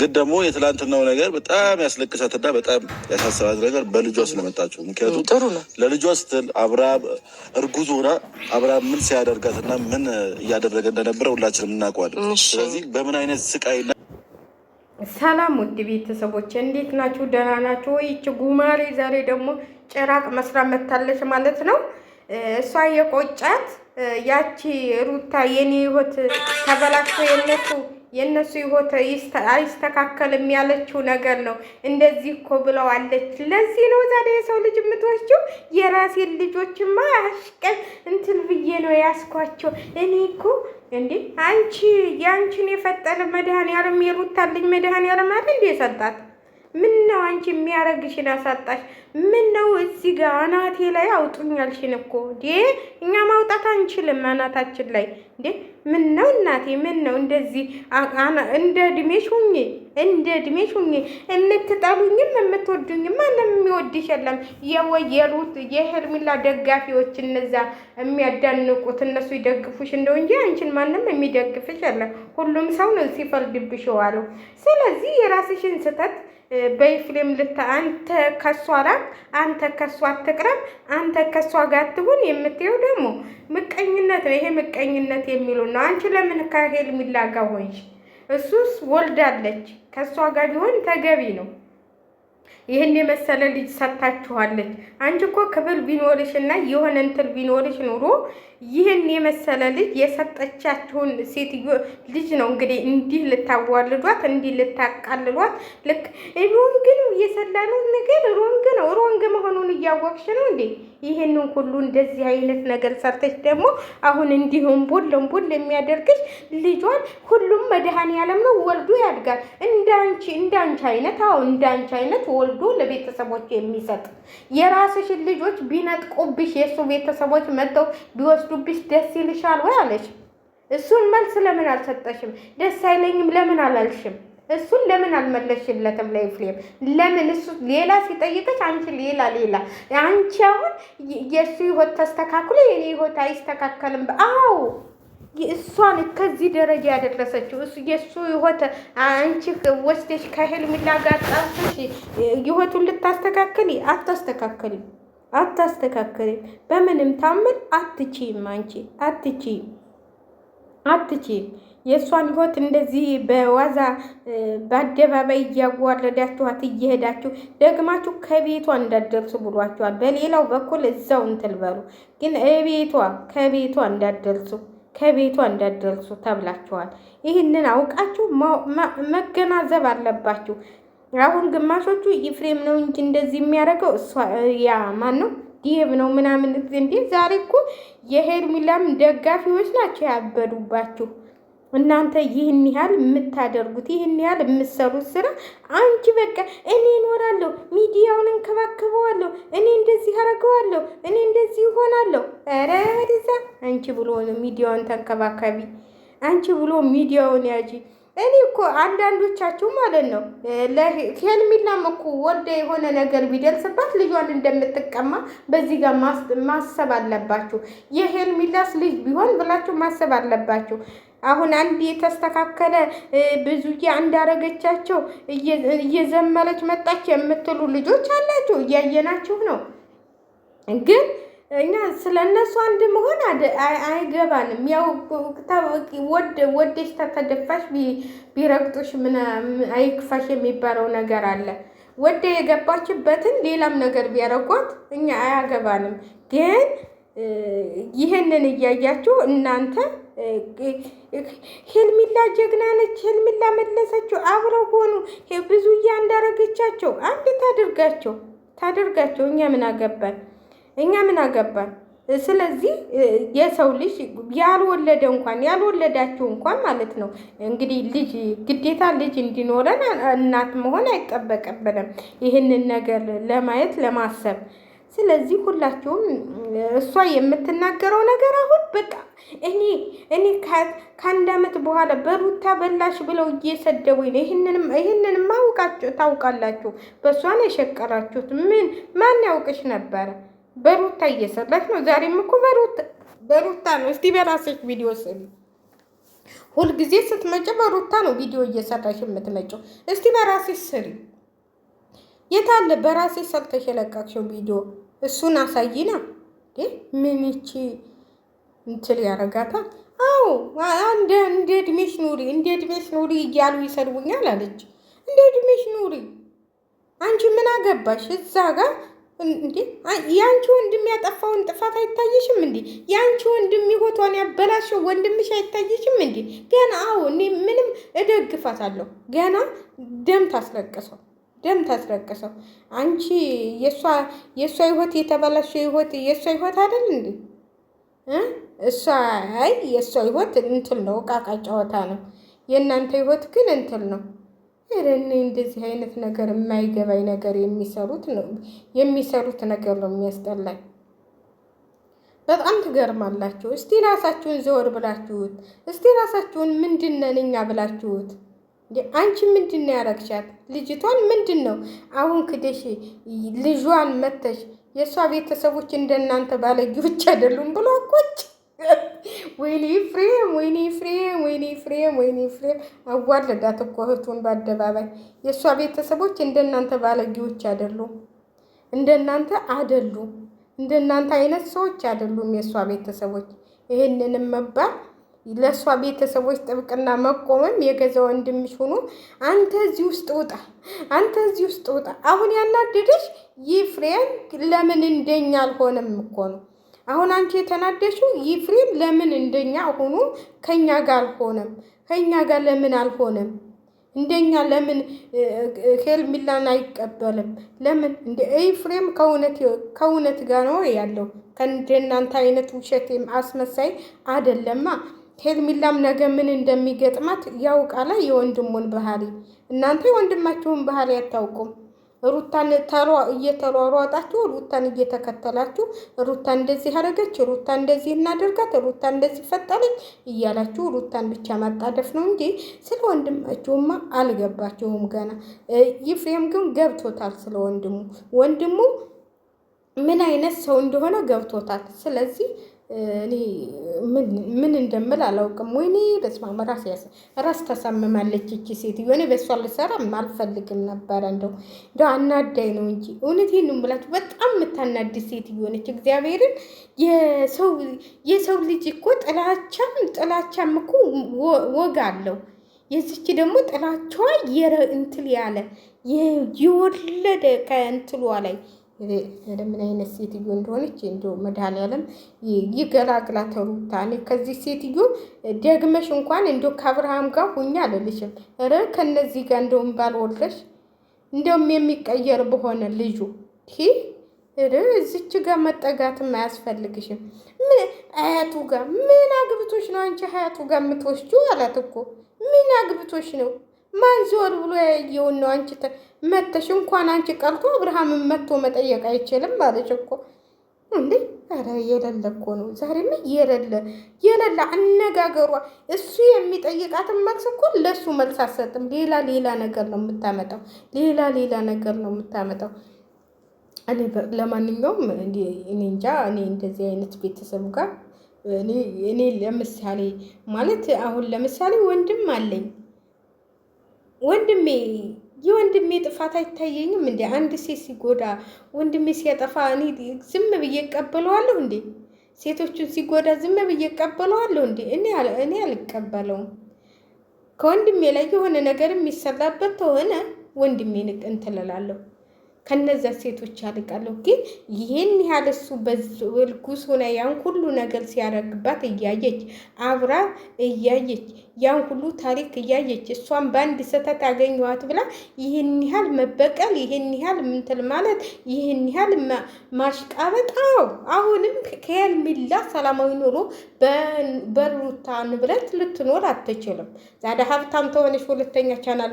ግን ደግሞ የትላንትናው ነገር በጣም ያስለቅሳትና በጣም ያሳሰባት ነገር በልጇ ስለመጣችው። ምክንያቱም ለልጇ ስትል አብርሃም እርጉዝ ሆና አብርሃም ምን ሲያደርጋትና ምን እያደረገ እንደነበረ ሁላችንም እናውቀዋለን። ስለዚህ በምን አይነት ስቃይና ሰላም ውድ ቤተሰቦች እንዴት ናችሁ? ደህና ናችሁ ወይ? ይቺ ጉማሬ ዛሬ ደግሞ ጭራቅ መስራት መታለች ማለት ነው። እሷ የቆጫት ያቺ ሩታ የኔ ህይወት ተበላሽቶ የነሱ ህይወት አይስተካከልም ያለችው ነገር ነው። እንደዚህ እኮ ብለዋለች። ለዚህ ነው ዛሬ የሰው ልጅ የምትወስጂው። የራሴን ልጆችማ አሽቀን እንትን ብዬ ነው ያስኳቸው። እኔ እኮ እንዴ አንቺ ያንቺን የፈጠረ መድኃኒዓለም የሩታልኝ መድኃኒዓለም አይደል እንዴ ሰጣት? ምን ነው አንቺ የሚያረግሽን አሳጣሽ? ምን ነው እዚህ ጋር አናቴ ላይ አውጡኛልሽን እኮ እንዴ እኛ ማውጣት አንችልም አናታችን ላይ እንዴ። ምን ነው እናቴ ምን ነው እንደዚህ እንደ እድሜሽ ሁኚ የምትጠሉኝም የምትወዱኝም ማንም የሚወድሽ የለም። የወየሩት የሄርሜላ ደጋፊዎች እነዛ የሚያዳንቁት እነሱ ይደግፉሽ እንደው እንጂ አንቺን ማንም የሚደግፍሽ የለም። ሁሉም ሰው ነው ሲፈርድብሽ ዋለው። ስለዚህ የራስሽን ስተት በይፍሬም አንተ ከሷ ራቅ፣ አንተ ከሷ አትቅረብ፣ አንተ ከሷ ጋር ትሁን የምትየው ደግሞ ምቀኝነት ነው። ይሄ ምቀኝነት የሚሉ ነው። አንቺ ለምን ከሄርሜላ ጋር ሆንሽ? እሱስ ወልዳለች፣ ከሷ ጋር ቢሆን ተገቢ ነው። ይህን የመሰለ ልጅ ሰጥታችኋለች። አንቺ እኮ ክብል ቢኖርሽና የሆነ እንትን ቢኖርሽ ኑሮ ይህን የመሰለ ልጅ የሰጠቻችሁን ሴትዮ ልጅ ነው እንግዲህ እንዲህ ልታዋልዷት፣ እንዲህ ልታቃልሏት። ልክ ሮንግ ነው የሰላነው ነገር ሮንግ መሆኑን እያወቅሽ ነው እንዴ ይህንን ሁሉ እንደዚህ አይነት ነገር ሰርተች ደግሞ አሁን እንዲሁም ቦል የሚያደርግሽ ልጇን ሁሉም መድኃኒዓለም ነው ወልዶ ያድጋል። እንዳንቺ አይነት ወልዶ ለቤተሰቦች የሚሰጥ የራስሽን ልጆች ቢነጥቁብሽ የሱ ቤተሰቦች መጥተው ቢወስዱብሽ ደስ ይልሻል ወይ አለሽ? እሱን መልስ ለምን አልሰጠሽም? ደስ አይለኝም ለምን አላልሽም? እሱን ለምን አልመለሽለትም? ለኤፍሬም ለምን እሱ ሌላ ሲጠይቅሽ አንቺ ሌላ አንቺ አሁን የሱ ህይወት ተስተካክሎ የኔ ህይወት አይስተካከልም። አዎ እሷን ከዚህ ደረጃ ያደረሰችው እሱ የሱ ህይወት አንቺ ወስደሽ ከሄርሜላ ጋር ጣልተሽ ህይወቱን ልታስተካክሊ አታስተካክሊ። በምንም ታምር አትችይም። አንቺ አትችይም። የእሷን ህይወት እንደዚህ በዋዛ በአደባባይ እያዋረዳችኋት እየሄዳችሁ ደግማችሁ ከቤቷ እንዳደርሱ ብሏችኋል። በሌላው በኩል እዛው እንትን በሉ፣ ግን ከቤቷ እንዳደርሱ ተብላችኋል። ይህንን አውቃችሁ መገናዘብ አለባችሁ። አሁን ግማሾቹ ኤፍሬም ነው እንጂ እንደዚህ የሚያደርገው እሷ ያ ማን ነው ዲብ ነው ምናምን። እንዴ ዛሬ እኮ የሄርሜላም ደጋፊዎች ናቸው ያበዱባችሁ። እናንተ ይህን ያህል የምታደርጉት ይህን ያህል የምትሰሩት ስራ አንቺ በቃ እኔ እኖራለሁ፣ ሚዲያውን እንከባከበዋለሁ፣ እኔ እንደዚህ አደርገዋለሁ፣ እኔ እንደዚህ ይሆናለሁ። ኧረ ወደዛ አንቺ ብሎ ሚዲያውን ተንከባከቢ፣ አንቺ ብሎ ሚዲያውን ያጂ። እኔ እኮ አንዳንዶቻችሁ ማለት ነው ለሄርሜላም እኮ ወልዳ የሆነ ነገር ቢደርስባት ልጇን እንደምትቀማ በዚህ ጋር ማሰብ አለባችሁ። የሄርሜላስ ልጅ ቢሆን ብላችሁ ማሰብ አለባችሁ። አሁን አንድ የተስተካከለ ብዙዬ አንዳረገቻቸው እየዘመረች መጣች የምትሉ ልጆች አላችሁ፣ እያየናችሁ ነው። ግን እኛ ስለነሱ አንድ መሆን አይገባንም። ያው ወደሽ ተተደፋሽ ቢረግጡሽ ምን አይክፋሽ የሚባለው ነገር አለ። ወደ የገባችበትን ሌላም ነገር ቢያረጓት እኛ አያገባንም። ግን ይህንን እያያችሁ እናንተ ሄርሜላ ጀግና ነች፣ ሄርሜላ መለሰችው፣ አብረው ሆኑ፣ ብዙ እንዳረገቻቸው አንድ ታደርጋቸው። እኛ ምን አገባን? ስለዚህ የሰው ልጅ ያልወለዳችሁ እንኳን ማለት ነው እንግዲህ ልጅ ግዴታ ልጅ እንዲኖረን እናት መሆን አይጠበቅብንም ይህንን ነገር ለማየት ለማሰብ። ስለዚህ ሁላችሁም እሷ የምትናገረው ነገር አሁን በቃ እኔ ከአንድ ዓመት በኋላ በሩታ በላሽ ብለው እየሰደቡኝ ነው። ይህንንም ታውቃላችሁ። በእሷ ነው የሸቀራችሁት። ማን ያውቅሽ ነበረ? በሩታ እየሰራች ነው። ዛሬም እኮ በሩታ ነው። እስቲ በራስሽ ቪዲዮ ስሪ። ሁልጊዜ ስትመጪ በሩታ ነው ቪዲዮ እየሰራሽ የምትመጪው። እስቲ በራስሽ ስሪ። የታለ በራሴ ሰርተሽ የለቀቅሽው ቪዲዮ? እሱን አሳይና። ምን ይቺ እንትን ያረጋታል? አዎ እንደ እድሜሽ ኑሪ፣ እንደ እድሜሽ ኑሪ እያሉ ይሰድቡኛል አለች። እንደ እድሜሽ ኑሪ። አንቺ ምን አገባሽ እዛ ጋር እንዴ? ያንቺ ወንድም ያጠፋውን ጥፋት አይታይሽም እንዴ? ያንቺ ወንድም ህይወቷን ያበላሸው ወንድምሽ አይታይሽም እንዴ? ገና አዎ እኔ ምንም እደግፋታለሁ። ገና ደም ታስለቅሰው። አንቺ የእሷ ህይወት የተበላሸ ህይወት የእሷ ህይወት አይደል እንዴ? እሷ የእሷ ህይወት እንትን ነው፣ እቃቃ ጨዋታ ነው። የእናንተ ህይወት ግን እንትን ነው። እኔ እንደዚህ አይነት ነገር የማይገባኝ ነገር የሚሰሩት ነገር ነው የሚያስጠላኝ። በጣም ትገርማላችሁ። እስቲ ራሳችሁን ዘወር ብላችሁት፣ እስቲ ራሳችሁን ምንድነን እኛ ብላችሁት። አንቺ ምንድን ነው ያረግሻት? ልጅቷን ምንድን ነው አሁን ክደሽ ልጇን መተሽ የእሷ ቤተሰቦች እንደናንተ ባለጌዎች አይደሉም ብሎ ቁጭ። ወይኔ ፍሬም አዋለዳት እኮ እህቱን በአደባባይ። የእሷ ቤተሰቦች እንደናንተ ባለጌዎች አይደሉም፣ እንደናንተ አይነት ሰዎች አይደሉም የእሷ ቤተሰቦች። ይሄንንም መባል ለእሷ ቤተሰቦች ጥብቅና መቆምም የገዛ ወንድምሽ ሆኖ አንተ እዚህ ውስጥ ውጣ። አሁን ያናደደሽ ይፍሬም ለምን እንደኛ አልሆነም እኮ ነው። አሁን አንቺ የተናደሽው ይፍሬም ለምን እንደኛ ሆኖ ከኛ ጋር አልሆነም? ከኛ ጋር ለምን አልሆነም? እንደኛ ለምን ሄርሜላን አይቀበልም? ለምን እንደ ይፍሬም ከእውነት ጋር ነው ያለው። ከእናንተ አይነት ውሸት አስመሳይ አይደለማ። ሄርሜላም ነገ ምን እንደሚገጥማት ያውቃላ የወንድሙን ባህሪ። እናንተ የወንድማችሁን ባህሪ አታውቁም። ሩታን እየተሯሯጣችሁ ሩታን እየተከተላችሁ ሩታ እንደዚህ አደረገች፣ ሩታ እንደዚህ እናደርጋት፣ ሩታ እንደዚህ ፈጠረች እያላችሁ ሩታን ብቻ ማጣደፍ ነው እንጂ ስለ ወንድማችሁማ አልገባችሁም ገና። ይፍሬም ግን ገብቶታል ስለ ወንድሙ ምን አይነት ሰው እንደሆነ ገብቶታል። ስለዚህ እኔ ምን እንደምል አላውቅም። ወይኔ በስመ አብ ራስ ተሳምማለች እቺ ሴትዮ። እኔ በሷ ልሰራ አልፈልግም ነበረ። እንደው አናዳኝ ነው እንጂ እውነቴን ነው የምላችሁ። በጣም የምታናድ ሴትዮ ነች። እግዚአብሔርን የሰው ልጅ እኮ ጥላቻም እኮ ወግ አለው። የዚች ደግሞ ጥላቻዋ እንትን ያለ የወለደ ከእንትሏ ላይ ምን አይነት ሴትዮ እንደሆነች እንደው መድኃኒዓለም ይገላግላት ሩታ። እኔ ከዚህ ሴትዮ ደግመሽ እንኳን እንደው ከአብርሃም ጋር ሁኛ አልልሽም። ኧረ ከነዚህ ጋር እንደውም ባልወለሽ እንደውም የሚቀየር በሆነ ልጁ እዚች ጋር መጠጋትም አያስፈልግሽም። አያቱ ጋር ምን አግብቶሽ ነው አንቺ አያቱ ጋር የምትወስጂው? አላት እኮ ምን አግብቶሽ ነው? ማን ዞር ብሎ ያየውን ነው አንቺ መተሽ? እንኳን አንቺ ቀርቶ አብርሃምን መጥቶ መጠየቅ አይችልም ማለች እኮ እንዴ! ኧረ የሌለ እኮ ነው ዛሬም የሌለ አነጋገሯ። እሱ የሚጠይቃትን መልስ እኮ ለእሱ መልስ አትሰጥም። ሌላ ነገር ነው የምታመጣው። ሌላ ነገር ነው የምታመጣው። ለማንኛውም እኔ እንጃ። እኔ እንደዚህ አይነት ቤተሰብ ጋር እኔ ለምሳሌ ማለት አሁን ለምሳሌ ወንድም አለኝ። የወንድሜ ጥፋት አይታየኝም እንዴ? አንድ ሴት ሲጎዳ ወንድሜ ሲያጠፋ እኔ ዝም ብዬ እቀበለዋለሁ እንዴ? ሴቶቹን ሲጎዳ ዝም ብዬ እቀበለዋለሁ እንዴ? እኔ አልቀበለውም። ከወንድሜ ላይ የሆነ ነገር የሚሰራበት ከሆነ ወንድሜን እንትን እላለሁ። ከነዛ ሴቶች አልቃለሁ። ግን ይሄን ያህል እሱ በልጉስ ሆነ ያን ሁሉ ነገር ሲያደርግባት እያየች አብራ እያየች ያን ሁሉ ታሪክ እያየች እሷን በአንድ ስህተት አገኘኋት ብላ ይህን ያህል መበቀል፣ ይህን ያህል ምንትል ማለት፣ ይህን ያህል ማሽቃበጣው። አሁንም ከሄርሜላ ሰላማዊ ኑሮ በሩታ ንብረት ልትኖር አትችልም። ዛሬ ሀብታም ተሆነች ሁለተኛ ቻናል